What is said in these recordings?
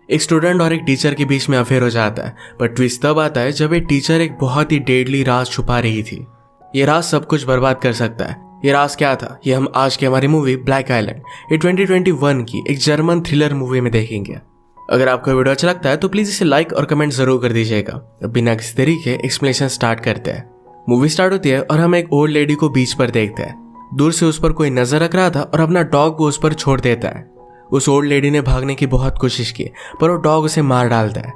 एक स्टूडेंट और एक टीचर के बीच में अफेयर हो जाता है, पर ट्विस्ट तब आता है जब एक टीचर एक बहुत ही डेडली राज छुपा रही थी। ये राज सब कुछ बर्बाद कर सकता है। ये राज क्या था, ये हम आज की हमारी मूवी ब्लैक आइलैंड, ये 2021 की एक जर्मन थ्रिलर मूवी में देखेंगे। अगर आपको वीडियो अच्छा लगता है तो प्लीज इसे लाइक और कमेंट जरूर कर दीजिएगा। बिना किसी तरीके एक्सप्लेनेशन स्टार्ट करते हैं। मूवी स्टार्ट होती है और हम एक ओल्ड लेडी को बीच पर देखते हैं। दूर से उस पर कोई नजर रख रहा था और अपना डॉग को उस पर छोड़ देता है। उस ओल्ड लेडी ने भागने की बहुत कोशिश की, पर वो डॉग उसे मार डालता है।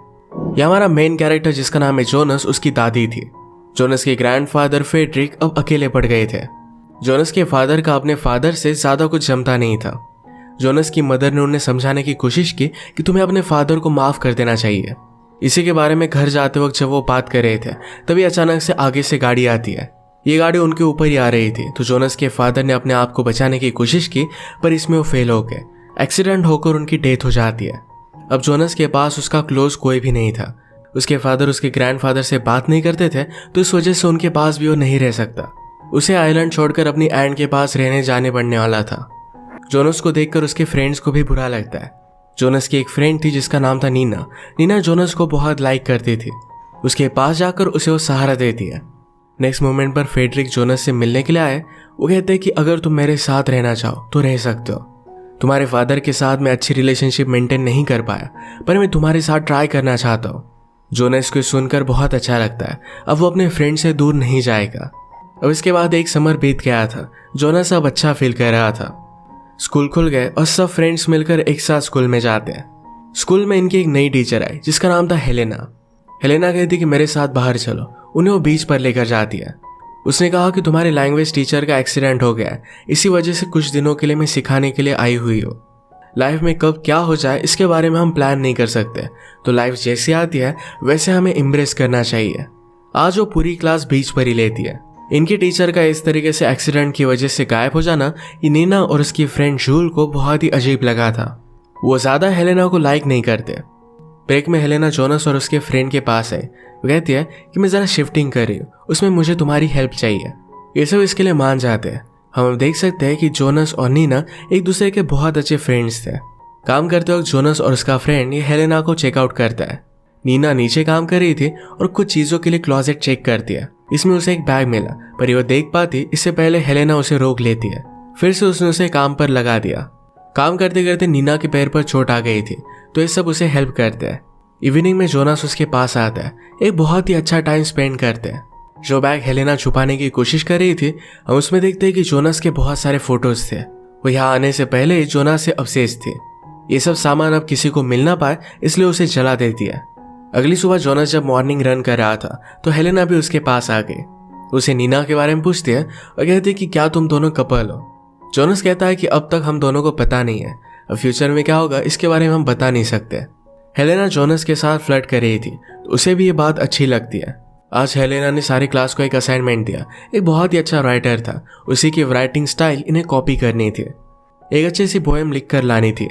यह हमारा मेन कैरेक्टर जिसका नाम है जोनस, उसकी दादी थी। जोनस के ग्रैंडफादर फेड्रिक अब अकेले पड़ गए थे। जोनस के फादर का अपने फादर से ज्यादा कुछ जमता नहीं था। जोनस की मदर ने उन्हें समझाने की कोशिश की कि तुम्हें अपने फादर को माफ कर देना चाहिए। इसी के बारे में घर जाते वक्त जब वो बात कर रहे थे तभी अचानक से आगे से गाड़ी आती है। ये गाड़ी उनके ऊपर ही आ रही थी, तो जोनस के फादर ने अपने आप को बचाने की कोशिश की, पर इसमें वो फेल हो गए। एक्सीडेंट होकर उनकी डेथ हो जाती है। अब जोनस के पास उसका क्लोज कोई भी नहीं था। उसके फादर उसके ग्रैंडफादर से बात नहीं करते थे, तो इस वजह से उनके पास भी वो नहीं रह सकता। उसे आइलैंड छोड़कर अपनी एंड के पास रहने जाने पड़ने वाला था। जोनस को देखकर उसके फ्रेंड्स को भी बुरा लगता है। जोनस की एक फ्रेंड थी जिसका नाम था नीना। नीना जोनस को बहुत लाइक करती थी। उसके पास जाकर उसे वो सहारा देती है। नेक्स्ट मोमेंट पर फेड्रिक जोनस से मिलने के लिए आए। वो कहते हैं कि अगर तुम मेरे साथ रहना चाहो तो रह सकते हो। तुम्हारे फादर के साथ मैं अच्छी रिलेशनशिप मेंटेन नहीं कर पाया, पर मैं तुम्हारे साथ ट्राई करना चाहता हूँ। जोनस को सुनकर बहुत अच्छा लगता है। अब वो अपने फ्रेंड से दूर नहीं जाएगा। अब इसके बाद एक समर बीत गया था। जोनस अब अच्छा फील कर रहा था। स्कूल खुल गए और सब फ्रेंड्स मिलकर एक साथ स्कूल में जाते हैं। स्कूल में इनकी एक नई टीचर आई जिसका नाम था हेलेना। हेलेना कहती कि मेरे साथ बाहर चलो। उन्हें वो बीच पर लेकर जाती है। उसने कहा कि तुम्हारे लैंग्वेज टीचर का एक्सीडेंट हो गया है, इसी वजह से कुछ दिनों के लिए मैं सिखाने के लिए आई हुई हूँ। लाइफ में कब क्या हो जाए इसके बारे में हम प्लान नहीं कर सकते, तो लाइफ जैसी आती है वैसे हमें इम्ब्रेस करना चाहिए। आज वो पूरी क्लास बीच पर ही लेती है। इनके टीचर का इस तरीके से एक्सीडेंट की वजह से गायब हो जाना ये नीना और उसकी फ्रेंड जूल को बहुत ही अजीब लगा था। वो ज्यादा हेलेना को लाइक नहीं करते। ब्रेक में हेलेना जोनस और उसके फ्रेंड के पास है। वो कहती है कि मैं जरा शिफ्टिंग कर रही हूँ, उसमें मुझे तुम्हारी हेल्प चाहिए। ये सब इसके लिए मान जाते हैं। हम देख सकते हैं कि जोनस और नीना एक दूसरे के बहुत अच्छे फ्रेंड्स थे। काम करते वक्त जोनस और उसका फ्रेंड ये हेलेना को चेकआउट करता है। नीना नीचे काम कर रही थी और कुछ चीजों के लिए क्लोजेट चेक करती है। इसमें उसे एक बैग मिला, पर ये वो देख पाती इससे पहले हेलेना उसे रोक लेती है। फिर से उसने उसे काम पर लगा दिया। काम करते करते नीना के पैर पर चोट आ गई थी, तो ये सब उसे हेल्प करते हैं। इवनिंग में जोनस उसके पास आता है। एक बहुत ही अच्छा टाइम स्पेंड करते हैं। जो बैग हेलेना छुपाने की कोशिश कर रही थी, हम उसमें देखते हैं कि जोनस के बहुत सारे फोटोज थे। वो यहाँ आने से पहले ही जोनस से ऑब्सेस्ड थी। ये सब सामान अब किसी को मिल ना पाए इसलिए उसे जला देती है। अगली सुबह जोनस जब मॉर्निंग रन कर रहा था तो हेलेना भी उसके पास आ गई। उसे नीना के बारे में पूछती है और कहती है कि क्या तुम दोनों कपल हो। जोनस कहता है कि अब तक हम दोनों को पता नहीं है, अब फ्यूचर में क्या होगा इसके बारे में हम बता नहीं सकते। हेलेना जोनस के साथ फ्लर्ट कर रही थी, तो उसे भी ये बात अच्छी लगती है। आज हेलेना ने सारी क्लास को एक असाइनमेंट दिया। एक बहुत ही अच्छा राइटर था, उसी की राइटिंग स्टाइल इन्हें कॉपी करनी थी। एक अच्छी सी पोएम लिख कर लानी थी।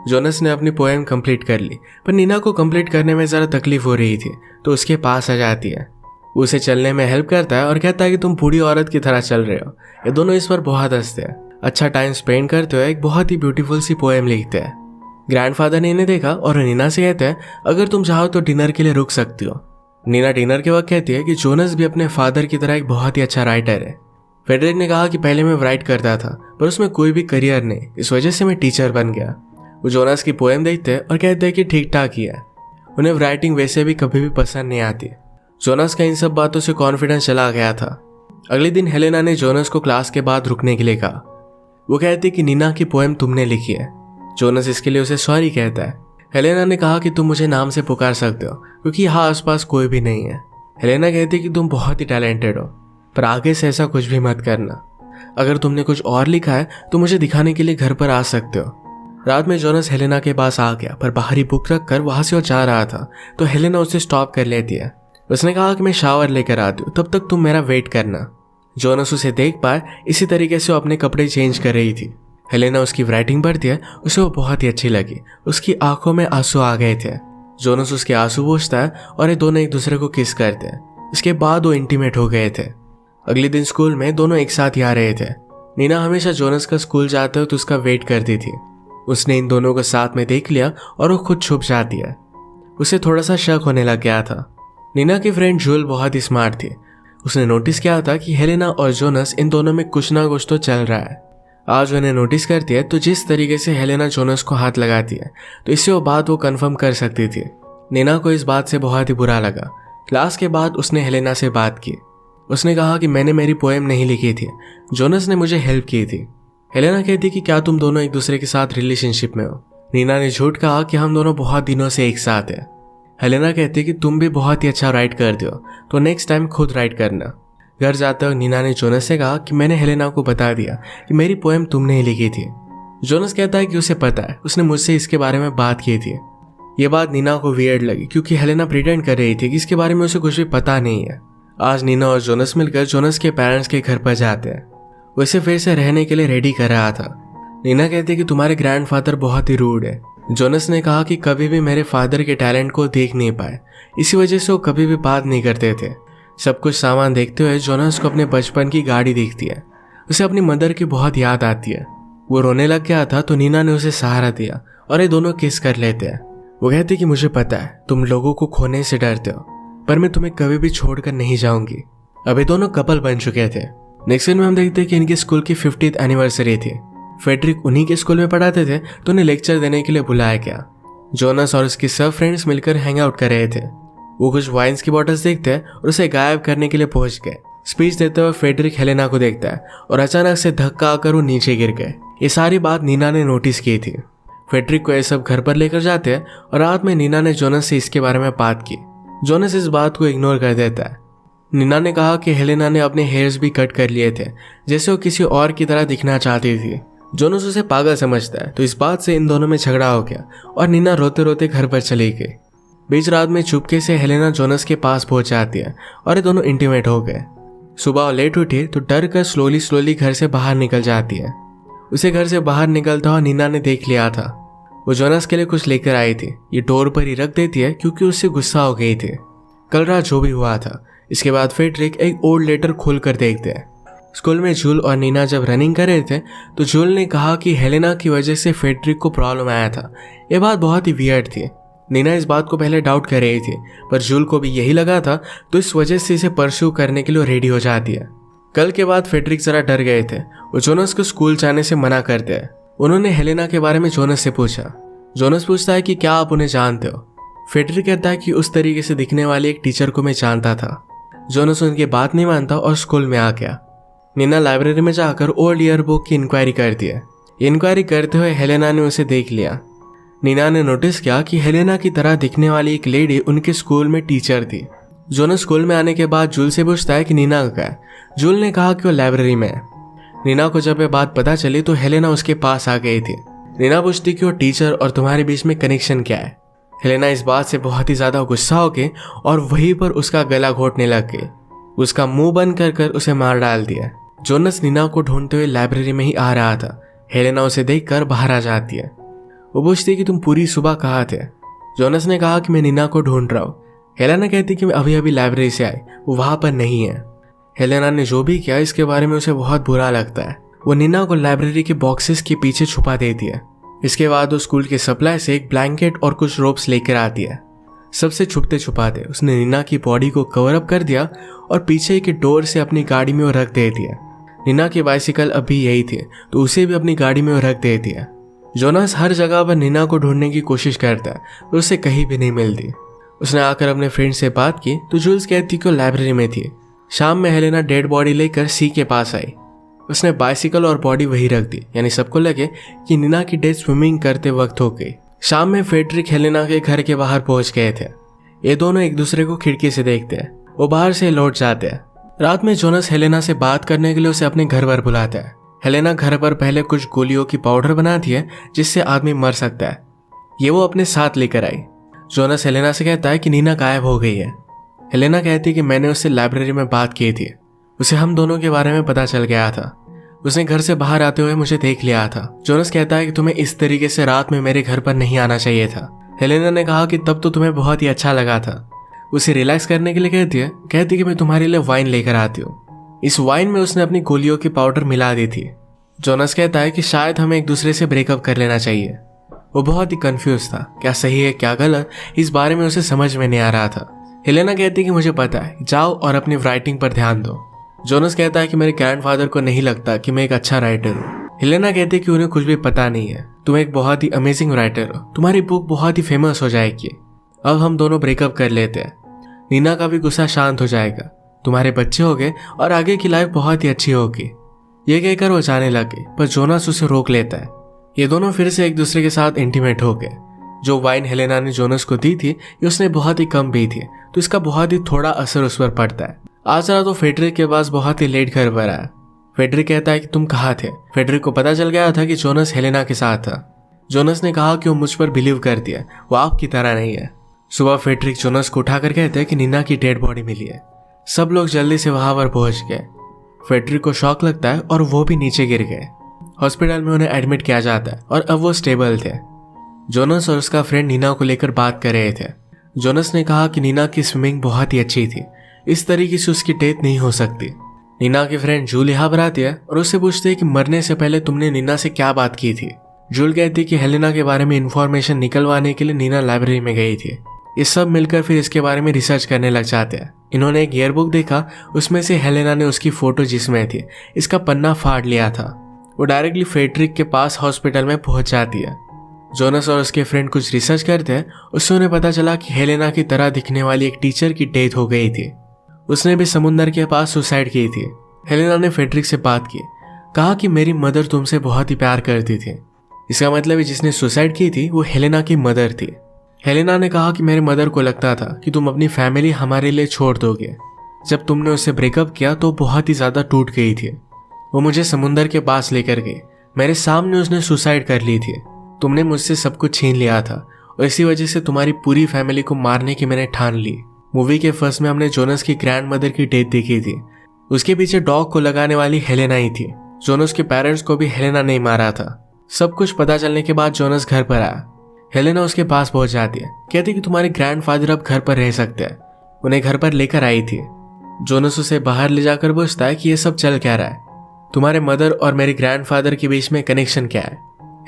जोनस ने अपनी पोएम कंप्लीट कर ली, पर नीना को कंप्लीट करने में ज़रा तकलीफ हो रही थी, तो उसके पास आ जाती है। उसे चलने में हेल्प करता है और कहता है कि तुम बूढ़ी औरत की तरह चल रहे हो। ये दोनों इस पर बहुत हंसते हैं। अच्छा टाइम स्पेंड करते हुए एक बहुत ही ब्यूटीफुल सी पोएम लिखते हैं। ग्रैंडफादर ने इन्हें देखा और नीना से कहते हैं अगर तुम चाहो तो डिनर के लिए रुक सकती हो। नीना डिनर के वक्त कहती है कि जोनस भी अपने फादर की तरह एक बहुत ही अच्छा राइटर है। फेडरिक ने कहा कि पहले मैं राइट करता था, पर उसमें कोई भी करियर नहीं, इस वजह से मैं टीचर बन गया। वो जोनस की पोएम देखते हैं और कहते हैं कि ठीक ठाक ही है। उन्हें राइटिंग वैसे भी कभी भी पसंद नहीं आती। जोनस का इन सब बातों से कॉन्फिडेंस चला गया था। अगले दिन हेलेना ने जोनस को क्लास के बाद रुकने के लिए कहा। वो कहती कि नीना की पोएम तुमने लिखी है। जोनस इसके लिए उसे सॉरी कहता है। हेलेना ने कहा कि तुम मुझे नाम से पुकार सकते हो क्योंकि यहाँ आसपास कोई भी नहीं है। हेलेना कहती कि तुम बहुत ही टैलेंटेड हो, पर आगे से ऐसा कुछ भी मत करना। अगर तुमने कुछ और लिखा है तो मुझे दिखाने के लिए घर पर आ सकते हो। रात में जोनस हेलेना के पास आ गया, पर बाहरी बुक रख कर वहां से वो जा रहा था, तो हेलेना उसे स्टॉप कर लेती है। उसने कहा कि मैं शावर लेकर आती हूँ, तब तक तुम मेरा वेट करना। जोनस उसे देख पाए, इसी तरीके से वो अपने कपड़े चेंज कर रही थी। हेलेना उसकी राइटिंग पढ़ती है, उसे वो बहुत ही अच्छी लगी। उसकी आंखों में आंसू आ गए थे। जोनस उसके आंसू पोंछता है और ये दोनों एक दूसरे को किस करते हैं। इसके बाद वो इंटीमेट हो गए थे। अगले दिन स्कूल में दोनों एक साथ ही आ रहे थे। नीना हमेशा जोनस का स्कूल जाते हो तो उसका वेट करती थी। उसने इन दोनों को साथ में देख लिया और वो खुद छुप जाती है। उसे थोड़ा सा शक होने लग गया था। नीना की फ्रेंड जूल बहुत ही स्मार्ट थी। उसने नोटिस किया था कि हेलेना और जोनस इन दोनों में कुछ ना कुछ तो चल रहा है। आज उन्हें नोटिस करती है तो जिस तरीके से हेलेना जोनस को हाथ लगाती है तो इससे वो बात वो कंफर्म कर सकती थी। नीना को इस बात से बहुत ही बुरा लगा। क्लास के बाद उसने हेलेना से बात की। उसने कहा कि मैंने मेरी पोएम नहीं लिखी थी, जोनस ने मुझे हेल्प की थी। हेलेना कहती कि क्या तुम दोनों एक दूसरे के साथ रिलेशनशिप में हो। नीना ने झूठ कहा कि हम दोनों बहुत दिनों से एक साथ हैं। हेलेना कहती कि तुम भी बहुत ही अच्छा राइट करते हो, तो नेक्स्ट टाइम खुद राइट करना। घर जाते वक्त नीना ने जोनस से कहा कि मैंने हेलेना को बता दिया कि मेरी पोएम तुमने ही लिखी थी। जोनस कहता है कि उसे पता है, उसने मुझसे इसके बारे में बात की थी। ये बात नीना को वियर्ड लगी क्योंकि हेलेना प्रिटेंड कर रही थी कि इसके बारे में उसे कुछ भी पता नहीं है। आज नीना और जोनस मिलकर जोनस के पेरेंट्स के घर पर जाते हैं। वो इसे फिर से रहने के लिए रेडी कर रहा था। नीना कहती है कि तुम्हारे ग्रैंडफादर बहुत ही रूड है। जोनस ने कहा कि कभी भी मेरे फादर के टैलेंट को देख नहीं पाए, इसी वजह से वो कभी भी बात नहीं करते थे। सब कुछ सामान देखते हुए जोनस को अपने बचपन की गाड़ी दिखती है। उसे अपनी मदर की बहुत याद आती है। वो रोने लग गया था तो नीना ने उसे सहारा दिया और ये दोनों किस कर लेते हैं। वो कहती कि मुझे पता है तुम लोगों को खोने से डरते हो, पर मैं तुम्हें कभी भी छोड़कर नहीं जाऊंगी। अभी दोनों कपल बन चुके थे। नेक्स्ट सीन में हम देखते हैं कि इनकी स्कूल की 50th एनिवर्सरी थी। फेडरिक उन्हीं के स्कूल में पढ़ाते थे तो उन्हें लेक्चर देने के लिए बुलाया गया। जोनस और उसके सब फ्रेंड्स मिलकर हैंग आउट कर रहे थे। वो कुछ वाइन्स की बॉटल्स देखते हैं और उसे गायब करने के लिए पहुंच गए। स्पीच देते हुए फेडरिक हेलेना को देखता है और अचानक से धक्का आकर वो नीचे गिर गए। ये सारी बात नीना ने नोटिस की थी। फेडरिक को ये सब घर पर लेकर जाते हैं और रात में नीना ने जोनस से इसके बारे में बात की। जोनस इस बात को इग्नोर कर देता है। नीना ने कहा कि हेलेना ने अपने हेयर्स भी कट कर लिए थे, जैसे वो किसी और की तरह दिखना चाहती थी। जोनस उसे पागल समझता है तो इस बात से इन दोनों में झगड़ा हो गया और नीना रोते रोते घर पर चली गई। बीच रात में चुपके से हेलेना जोनस के पास पहुंच जाती है और ये दोनों इंटीमेट हो गए। सुबह लेट उठी तो डर कर स्लोली घर से बाहर निकल जाती है। उसे घर से बाहर निकलता हुआ नीना ने देख लिया था। वो जोनस के लिए कुछ लेकर आई थी। ये डोर पर ही रख देती है क्योंकि उससे गुस्सा हो गई थी। कल रात जो भी हुआ था। इसके बाद फेडरिक एक ओल्ड लेटर खोल कर देखते हैं। स्कूल में जूल और नीना जब रनिंग कर रहे थे तो जूल ने कहा कि हेलेना की वजह से फेडरिक को प्रॉब्लम आया था। ये बात बहुत ही वियर्ड थी। नीना इस बात को पहले डाउट कर रही थी, पर जूल को भी यही लगा था तो इस वजह से इसे परस्यू करने के लिए रेडी हो जाती है। कल के बाद फेडरिक जरा डर गए थे। वो जोनस को स्कूल जाने से मना करते हैं। उन्होंने हेलेना के बारे में जोनस से पूछा। जोनस पूछता है कि क्या आप उन्हें जानते हो। फेडरिक कहता है कि उस तरीके से दिखने वाली एक टीचर को मैं जानता था। जोनस उनकी बात नहीं मानता और स्कूल में आ गया। नीना लाइब्रेरी में जाकर ओल्ड ईयर बुक की इंक्वायरी करती है। इंक्वायरी करते हुए हेलेना ने उसे देख लिया। नीना ने नोटिस किया कि हेलेना की तरह दिखने वाली एक लेडी उनके स्कूल में टीचर थी। जोनस स्कूल में आने के बाद जूल से पूछता है कि नीना कहाँ है। जूल ने कहा कि वो लाइब्रेरी में है। नीना को जब ये बात पता चली तो हेलेना उसके पास आ गई थी। नीना पूछती कि वो टीचर और तुम्हारे बीच में कनेक्शन क्या है। हेलेना इस बात से बहुत ही ज्यादा गुस्सा हो गई और वहीं पर उसका गला घोटने लग गई। उसका मुंह बंद कर उसे मार डाल दिया। जोनस नीना को ढूंढते हुए लाइब्रेरी में ही आ रहा था। हेलेना उसे देखकर बाहर आ जाती है। वो पूछती कि तुम पूरी सुबह कहाँ थे। जोनस ने कहा कि मैं नीना को ढूंढ रहा हूँ। हेलेना कहती कि मैं अभी अभी लाइब्रेरी से आई, वो वहां पर नहीं है। हेलेना ने जो भी किया इसके बारे में उसे बहुत बुरा लगता है। वो नीना को लाइब्रेरी के बॉक्सेस के पीछे छुपा देती है। इसके बाद वो स्कूल के सप्लाई से एक ब्लैंकेट और कुछ रोप्स लेकर आती है। सबसे छुपते छुपाते उसने नीना की बॉडी को कवर अप कर दिया और पीछे के डोर से अपनी गाड़ी में वो रख देती है। नीना की बाइसिकल अभी यही थी तो उसे भी अपनी गाड़ी में वो रख देती है। जोनस हर जगह पर नीना को ढूंढने की कोशिश करता है पर उसे कहीं भी नहीं मिलती। उसने आकर अपने फ्रेंड से बात की तो जूल्स कहती कि वो लाइब्रेरी में थी। शाम में हेलेना डेड बॉडी लेकर सी के पास आई। उसने बाइसिकल और बॉडी वहीं रख दी, यानी सबको लगे कि नीना की डेथ स्विमिंग करते वक्त हो गई। शाम में फेडरिक हेलेना के घर के बाहर पहुंच गए थे। ये दोनों एक दूसरे को खिड़की से देखते हैं। वो बाहर से लौट जाते हैं। रात में जोनस हेलेना से बात करने के लिए उसे अपने घर पर बुलाता है। हेलेना घर पर पहले कुछ गोलियों की पाउडर बनाती है जिससे आदमी मर सकता है। ये वो अपने साथ लेकर आई। जोनस हेलेना से कहता है कि नीना गायब हो गई है। हेलेना कहती है कि मैंने उससे लाइब्रेरी में बात की थी। उसे हम दोनों के बारे में पता चल गया था। उसने घर से बाहर आते हुए मुझे देख लिया था। जोनस कहता है कि तुम्हें इस तरीके से रात में मेरे घर पर नहीं आना चाहिए था। हेलेना ने कहा कि तब तो तुम्हें बहुत ही अच्छा लगा था। उसे रिलैक्स करने के लिए कहती कि मैं तुम्हारे लिए वाइन लेकर आती हूँ। इस वाइन में उसने अपनी गोलियों की पाउडर मिला दी थी। जोनस कहता है कि शायद हमें एक दूसरे से ब्रेकअप कर लेना चाहिए। वो बहुत ही कंफ्यूज था, क्या सही है क्या गलत, इस बारे में उसे समझ में नहीं आ रहा था। हेलेना कहती है कि मुझे पता है, जाओ और अपनी राइटिंग पर ध्यान दो। जोनस कहता है कि मेरे ग्रैंडफादर को नहीं लगता कि मैं एक अच्छा राइटर हूँ। हेलेना कहती है कि उन्हें कुछ भी पता नहीं है, तुम एक बहुत ही अमेजिंग राइटर हो, तुम्हारी बुक बहुत ही फेमस हो जाएगी। अब हम दोनों ब्रेकअप कर लेते हैं, नीना का भी गुस्सा शांत हो जाएगा, तुम्हारे बच्चे हो गए और आगे की लाइफ बहुत ही अच्छी होगी। ये कहकर वो जाने लगे, पर जोनस उसे रोक लेता है। ये दोनों फिर से एक दूसरे के साथ इंटीमेट हो गए। जो वाइन हेलेना ने जोनस को दी थी ये उसने बहुत ही कम पी थी, तो इसका बहुत ही थोड़ा असर उस पर पड़ता है। आज रात तो फेडरिक के पास बहुत ही लेट घर पर आया। फेडरिक कहता है कि तुम कहाँ थे। फेडरिक को पता चल गया था कि जोनस हेलेना के साथ था। जोनस ने कहा कि वो मुझ पर बिलीव करती है, वो आपकी तरह नहीं है। सुबह फेडरिक जोनस को उठाकर कहते हैं कि नीना की डेड बॉडी मिली है। सब लोग जल्दी से वहां पर पहुंच गए। फेडरिक को शॉक लगता है और वो भी नीचे गिर गए। हॉस्पिटल में उन्हें एडमिट किया जाता है और अब वो स्टेबल थे। जोनस और उसका फ्रेंड नीना को लेकर बात कर रहे थे। जोनस ने कहा कि नीना की स्विमिंग बहुत ही अच्छी थी, इस तरीके से उसकी डेथ नहीं हो सकती। नीना की फ्रेंड जूल यहाँ पर आती है और उससे पूछती है कि मरने से पहले तुमने नीना से क्या बात की थी। जूल कहती है कि हेलेना के बारे में इंफॉर्मेशन निकलवाने के लिए नीना लाइब्रेरी में गई थी। ये सब मिलकर फिर इसके बारे में रिसर्च करने लग जाते हैं। इन्होंने एक ईयरबुक देखा, उसमें से हेलेना ने उसकी फोटो जिसमें थी इसका पन्ना फाड़ लिया था। वो डायरेक्टली फेडरिक के पास हॉस्पिटल में पहुंच जाती है। जोनस और उसके फ्रेंड कुछ रिसर्च करते हैं, उससे उन्हें पता चला कि हेलेना की तरह दिखने वाली एक टीचर की डेथ हो गई थी। उसने भी समुंदर के पास सुसाइड की थी। हेलेना ने फेडरिक से बात की, कहा कि मेरी मदर तुमसे बहुत ही प्यार करती थी। इसका मतलब जिसने सुसाइड की थी वो हेलेना की मदर थी। हेलेना ने कहा कि मेरे मदर को लगता था कि तुम अपनी फैमिली हमारे लिए छोड़ दोगे। जब तुमने उससे ब्रेकअप किया तो बहुत ही ज्यादा टूट गई थी। वो मुझे समुंदर के पास लेकर गई, मेरे सामने उसने सुसाइड कर ली थी। तुमने मुझसे सब कुछ छीन लिया था और इसी वजह से तुम्हारी पूरी फैमिली को मारने की मैंने ठान ली। मूवी के फर्स्ट में हमने जोनस की ग्रैंड मदर की डेथ देखी थी, उसके पीछे डॉग को लगाने वाली हेलेना ही थी। जोनस के पेरेंट्स को भी हेलेना ने मारा था। सब कुछ पता चलने के बाद जोनस घर पर आया। हेलेना उसके पास पहुंच जाती है, कहती कि तुम्हारे ग्रैंडफादर अब घर पर रह सकते हैं। उन्हें घर पर लेकर आई थी। जोनस उसे बाहर ले जाकर पूछता है कि ये सब चल क्या रहा है, तुम्हारे मदर और मेरे ग्रैंडफादर के बीच में कनेक्शन क्या है।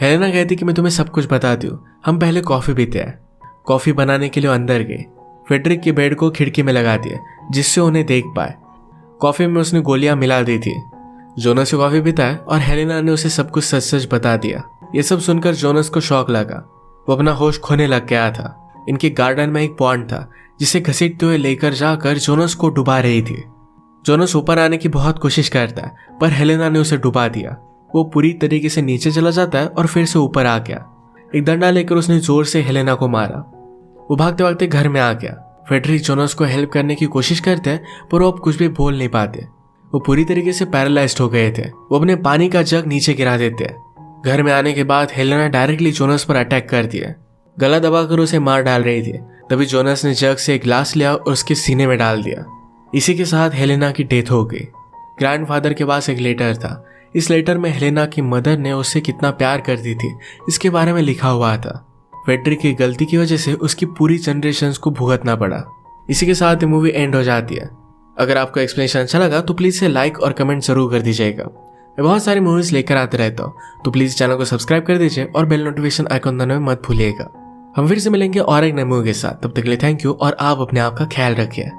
हेलेना कहती कि मैं तुम्हें सब कुछ बताती हूँ, हम पहले कॉफी पीते हैं। कॉफी बनाने के लिए अंदर गई। फेडरिक के बेड को खिड़की में लगा दिया जिससे उन्हें देख पाए। कॉफी में उसने गोलियां मिला दी थी। जोनस से कॉफी पीता है और हेलेना ने उसे सब कुछ सच सच बता दिया। ये सब सुनकर जोनस को शौक लगा, वो अपना होश खोने लग गया था। इनके गार्डन में एक पॉन्ड था जिसे घसीटते हुए लेकर जाकर जोनस को डुबा रही थी। जोनस ऊपर आने की बहुत कोशिश करता है पर हेलेना ने उसे डुबा दिया। वो पूरी तरीके से नीचे चला जाता है और फिर से ऊपर आ गया। एक डंडा लेकर उसने जोर से हेलेना को मारा। वो भागते भागते घर में आ गया। फेडरिक जोनस को हेल्प करने की कोशिश करते हैं पर वो अब कुछ भी बोल नहीं पाते। वो पूरी तरीके से पैरालाइज्ड हो गए थे। वो अपने पानी का जग नीचे गिरा देते हैं। घर में आने के बाद हेलेना डायरेक्टली जोनस पर अटैक कर दिया, गला दबाकर उसे मार डाल रही थी। तभी जोनस ने जग से एक ग्लास लिया और उसके सीने में डाल दिया। इसी के साथ हेलेना की डेथ हो गई। ग्रैंडफादर के पास एक लेटर था। इस लेटर में हेलेना की मदर ने उससे कितना प्यार करती थी इसके बारे में लिखा हुआ था। फेडरिक की गलती की वजह से उसकी पूरी जनरेशन को भुगतना पड़ा। इसी के साथ मूवी एंड हो जाती है। अगर आपको एक्सप्लेनेशन अच्छा लगा तो प्लीज से लाइक और कमेंट जरूर कर दीजिएगा। मैं बहुत सारी मूवीज लेकर आते रहता हूँ, तो प्लीज चैनल को सब्सक्राइब कर दीजिए और बेल नोटिफिकेशन आइकन दबाना मत भूलिएगा। हम फिर से मिलेंगे और एक नए मूवी के साथ। तब तक के लिए थैंक यू और आप अपने आप का ख्याल रखिए।